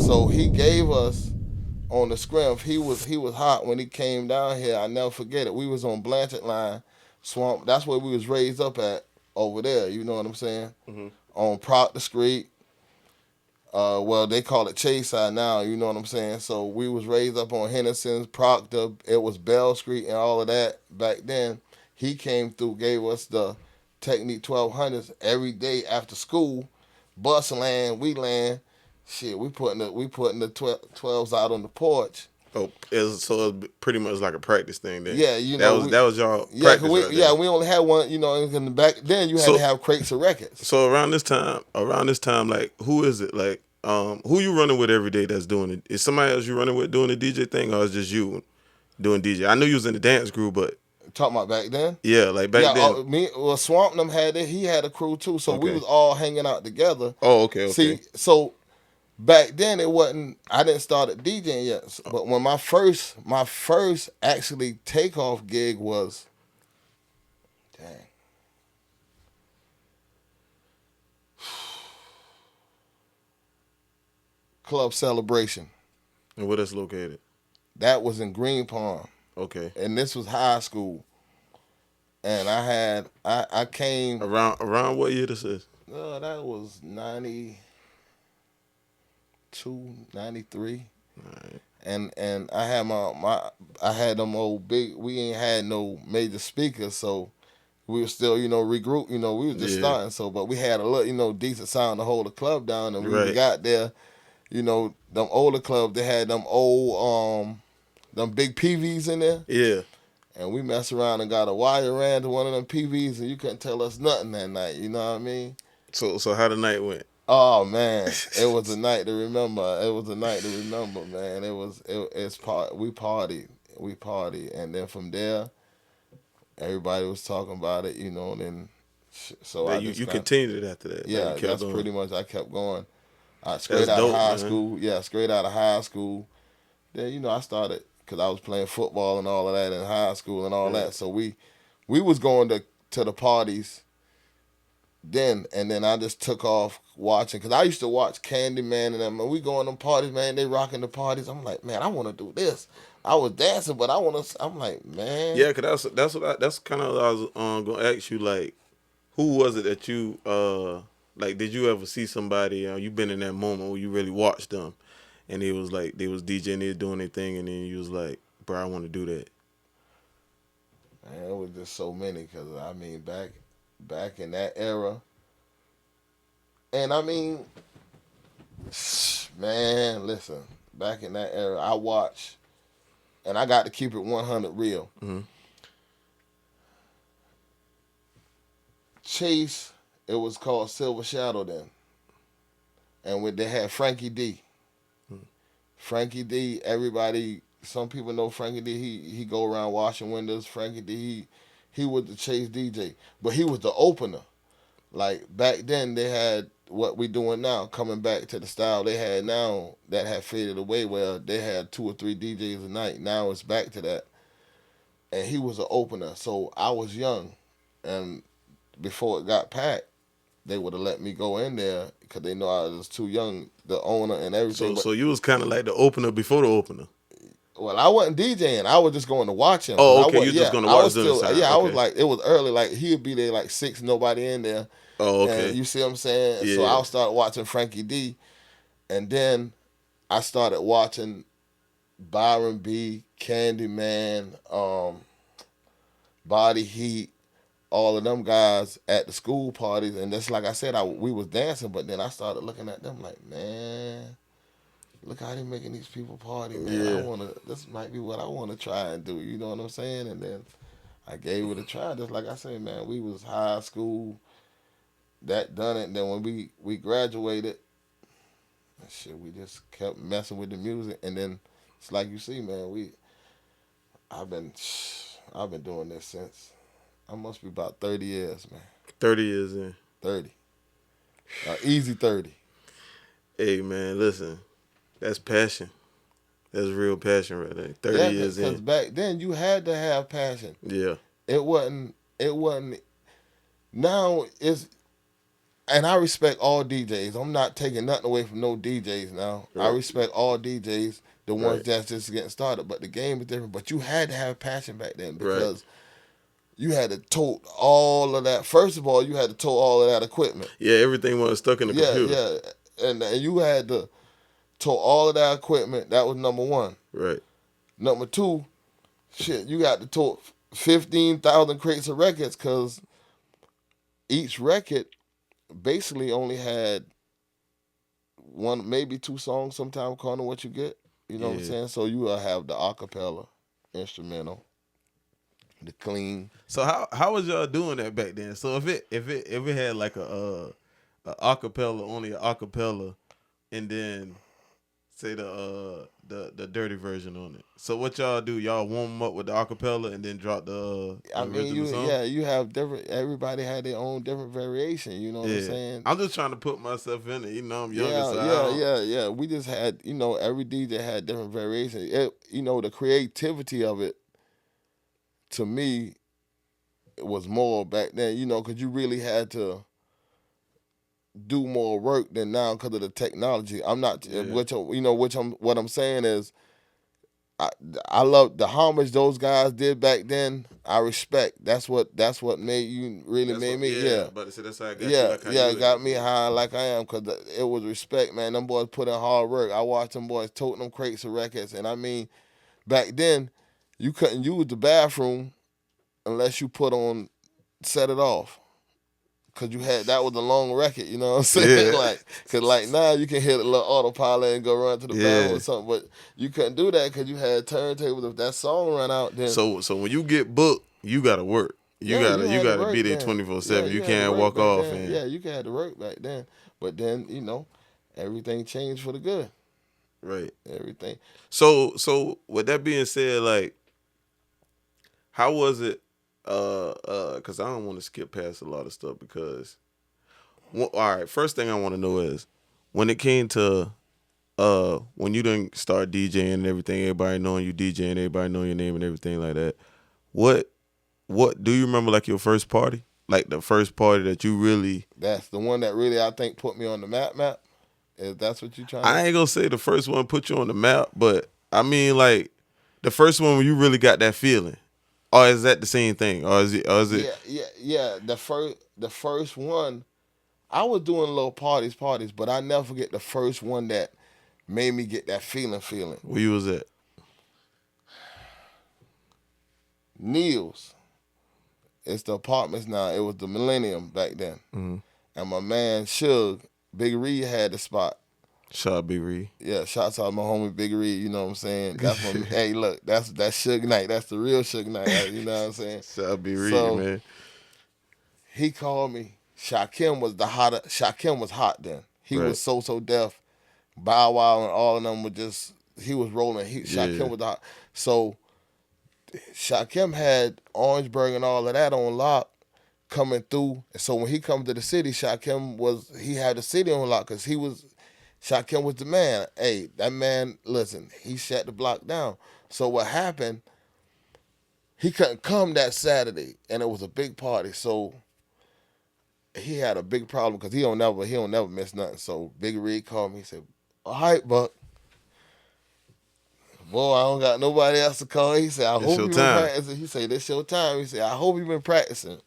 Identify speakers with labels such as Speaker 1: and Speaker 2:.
Speaker 1: So he gave us on the scrim. He was hot when he came down here. I never forget it. We was on Blanchard Line, Swamp. That's where we was raised up at over there. You know what I'm saying?
Speaker 2: Mm-hmm.
Speaker 1: On Proctor Street. Well, they call it Chase Side now. You know what I'm saying? So we was raised up on Henderson's, Proctor. It was Bell Street and all of that back then. He came through, gave us the Technique 1200s every day after school. Bus land, we land. Shit, we putting the 12s out on the porch.
Speaker 2: Oh, so it's pretty much like a practice thing then.
Speaker 1: Yeah,
Speaker 2: That was y'all
Speaker 1: yeah,
Speaker 2: practice right there.
Speaker 1: yeah, we only had one. You know, in the back then you had to
Speaker 2: So
Speaker 1: have crates of records.
Speaker 2: so around this time, like who is it? Like who you running with every day that's doing it? Is somebody else you running with doing the DJ thing, or is just you doing DJ? I knew you was in the dance group, but
Speaker 1: Talking about back then.
Speaker 2: yeah, like
Speaker 1: Yeah,
Speaker 2: back then.
Speaker 1: Swamp and them had it. He had a crew too, so we
Speaker 2: Okay.
Speaker 1: was all hanging out together.
Speaker 2: Oh, okay, okay.
Speaker 1: See, so back then it wasn't. I didn't start at DJing yet, but when my first actually takeoff gig was, dang, Club Celebration.
Speaker 2: And where that's located?
Speaker 1: That was in Green Pond,
Speaker 2: Okay.
Speaker 1: and this was high school. And I came.
Speaker 2: Around what year this is?
Speaker 1: That was 92, 93.
Speaker 2: All right.
Speaker 1: And I had I had them old big. We ain't had no major speakers, so we were still regroup. We was just
Speaker 2: Yeah.
Speaker 1: starting. So, but we had a little decent sound to hold the club down. And when we
Speaker 2: Right.
Speaker 1: got there, them older clubs, they had them old them big PVs in there.
Speaker 2: Yeah.
Speaker 1: And we messed around and got a wire ran to one of them PVs, and you couldn't tell us nothing that night. You know what I mean?
Speaker 2: So how the night went?
Speaker 1: Oh man, it was a night to remember. It was a night to remember, man. We partied, and then from there, everybody was talking about it, and then so
Speaker 2: That
Speaker 1: I
Speaker 2: you
Speaker 1: just
Speaker 2: you
Speaker 1: kinda,
Speaker 2: continued after that. Like,
Speaker 1: yeah,
Speaker 2: you kept
Speaker 1: that's
Speaker 2: going.
Speaker 1: pretty much. I kept going. Straight
Speaker 2: That's
Speaker 1: out of
Speaker 2: dope,
Speaker 1: high
Speaker 2: man.
Speaker 1: school, yeah, straight out of high school. Then I started because I was playing football and all of that in high school and all
Speaker 2: Yeah.
Speaker 1: that. So we was going to the parties then, and then I just took off watching because I used to watch Candyman and them. And we going to them parties, man. They rocking the parties. I'm like, man, I want to do this. I was dancing, but I want to. I'm like, man.
Speaker 2: Yeah, cause that's kind of what I was gonna ask you. Like, who was it that you like? Did you ever see somebody? You been in that moment where you really watched them, and it was like they was DJing, they was doing their thing, and then you was like, bro, I want to do that.
Speaker 1: Man, it was just so many because I mean, back in that era, and I mean, man, listen, back in that era, I watched, and I got to keep it 100 real.
Speaker 2: Mm-hmm.
Speaker 1: Chase, it was called Silver Shadow then, and they had Frankie D. Frankie D. Everybody, some people know Frankie D. He go around washing windows. Frankie D. He was the Chase DJ, but he was the opener. Like back then, they had what we doing now, coming back to the style they had now that had faded away, where they had 2 or 3 DJs a night. Now it's back to that, and he was an opener. So I was young, and before it got packed, they would have let me go in there because they know I was too young, the owner and everything.
Speaker 2: So you was kind of like the opener before the opener.
Speaker 1: Well, I wasn't DJing. I was just going to watch him.
Speaker 2: Oh, okay.
Speaker 1: I was,
Speaker 2: You just going to
Speaker 1: I
Speaker 2: watch
Speaker 1: was
Speaker 2: them.
Speaker 1: still,
Speaker 2: Side.
Speaker 1: yeah, I was
Speaker 2: Okay.
Speaker 1: like, it was early. Like he'd be there like 6, nobody in there.
Speaker 2: Oh, okay.
Speaker 1: And you see what I'm saying?
Speaker 2: Yeah.
Speaker 1: So I started watching Frankie D, and then I started watching Byron B, Candyman, Body Heat, all of them guys at the school parties. And that's like I said, we was dancing, but then I started looking at them like, man, look how they making these people party, man.
Speaker 2: Yeah.
Speaker 1: This might be what I want to try and do. You know what I'm saying? And then I gave it a try. Just like I said, man, we was high school, that done it. And then when we graduated, shit, we just kept messing with the music. And then it's like you see, man, I've been doing this since I must be about 30 years, man.
Speaker 2: 30 years in.
Speaker 1: 30. Easy 30.
Speaker 2: Hey, man, listen. That's passion. That's real passion right there. 30 years in.
Speaker 1: Because back then you had to have passion.
Speaker 2: Yeah.
Speaker 1: It wasn't. Now and I respect all DJs. I'm not taking nothing away from no DJs now. I
Speaker 2: Right.
Speaker 1: respect all DJs, the ones
Speaker 2: Right.
Speaker 1: that's just getting started. But the game is different. But you had to have passion back then
Speaker 2: Right.
Speaker 1: because you had to tote all of that. First of all, you had to tote all of that equipment.
Speaker 2: Yeah, everything was stuck in the
Speaker 1: Yeah,
Speaker 2: computer.
Speaker 1: yeah. And you had to tote all of that equipment. That was number one.
Speaker 2: Right.
Speaker 1: Number two, shit, you got to tote 15,000 crates of records because each record basically only had one, maybe two songs sometimes, according to what you get. You know what I'm
Speaker 2: Yeah.
Speaker 1: saying? So you will have the acapella, instrumental, the clean.
Speaker 2: So how was y'all doing that back then? So if it had like a acapella, only a acapella, and then say the dirty version on it. So what y'all do? Y'all warm them up with the acapella and then drop the
Speaker 1: I mean,
Speaker 2: original song?
Speaker 1: you have different. Everybody had their own different variation. You know what I'm saying?
Speaker 2: I'm just trying to put myself in it. You know, I'm younger,
Speaker 1: Yeah,
Speaker 2: so I don't,
Speaker 1: yeah. We just had, every DJ had different variations. The creativity of it, to me, it was more back then. Because you really had to do more work than now because of the technology. I'm not,
Speaker 2: Yeah.
Speaker 1: what I'm saying is, I love the homage those guys did back then. I respect. That's what made you really
Speaker 2: That's
Speaker 1: made
Speaker 2: what,
Speaker 1: me. Yeah.
Speaker 2: But see, that's how I got you
Speaker 1: Yeah,
Speaker 2: like how
Speaker 1: yeah,
Speaker 2: you
Speaker 1: it
Speaker 2: is.
Speaker 1: got me high like I am because it was respect, man. Them boys put in hard work. I watched them boys toting them crates of records, and I mean, back then, you couldn't use the bathroom unless you set it off. Cause that was a long record, you know what I'm saying?
Speaker 2: Yeah.
Speaker 1: Cause now you can hit a little autopilot and go run to the bathroom
Speaker 2: Yeah.
Speaker 1: or something, but you couldn't do that because you had turntables. If that song ran out, then
Speaker 2: So when you get booked, you gotta work. You
Speaker 1: yeah, you had to
Speaker 2: gotta be
Speaker 1: work
Speaker 2: there
Speaker 1: then.
Speaker 2: 24/7. You
Speaker 1: You had to
Speaker 2: can't
Speaker 1: work
Speaker 2: walk
Speaker 1: back
Speaker 2: off
Speaker 1: then.
Speaker 2: and
Speaker 1: Yeah, you had to work back then. But then everything changed for the good.
Speaker 2: right.
Speaker 1: Everything.
Speaker 2: So with that being said, like, how was it? Because I don't want to skip past a lot of stuff because, all right. First thing I want to know is when it came to when you didn't start DJing and everything, everybody knowing you DJing, everybody knowing your name and everything like that. What do you remember like your first party? Like the first party that you really
Speaker 1: That's the one that really I think put me on the map. If that's what you're trying to.
Speaker 2: I ain't gonna say the first one put you on the map, but I mean like the first one where you really got that feeling. Or is that the same thing? Or is it
Speaker 1: Yeah. The first one, I was doing little parties, but I never forget the first one that made me get that feeling.
Speaker 2: where you was at?
Speaker 1: Neil's. It's the apartments now. It was the Millennium back then.
Speaker 2: Mm-hmm.
Speaker 1: And my man Suge, Big Reed had the spot.
Speaker 2: Shout out Big Reed.
Speaker 1: Yeah, shouts out my homie Big Reed, you know what I'm saying? That's my hey look, that's Suge Knight. That's the real Suge Knight, you know what I'm saying?
Speaker 2: Shout out Big Reed,
Speaker 1: So
Speaker 2: man.
Speaker 1: he called me. Shakim was hot then. He
Speaker 2: Right.
Speaker 1: was so deaf. Bow Wow and all of them were he was rolling. Shakim was hot. So Shakim had Orangeburg and all of that on lock coming through. So when he come to the city, he had the city on lock because Shakim was the man. Hey, that man, listen, he shut the block down. So what happened, he couldn't come that Saturday, and it was a big party. So he had a big problem because he don't never miss nothing. So Big Rig called me. He said, "All right, Buck. Boy, I don't got nobody else to call." He said, "I hope
Speaker 2: your
Speaker 1: you been
Speaker 2: time."
Speaker 1: practicing." He said, "This your time." He said, "I hope you been practicing."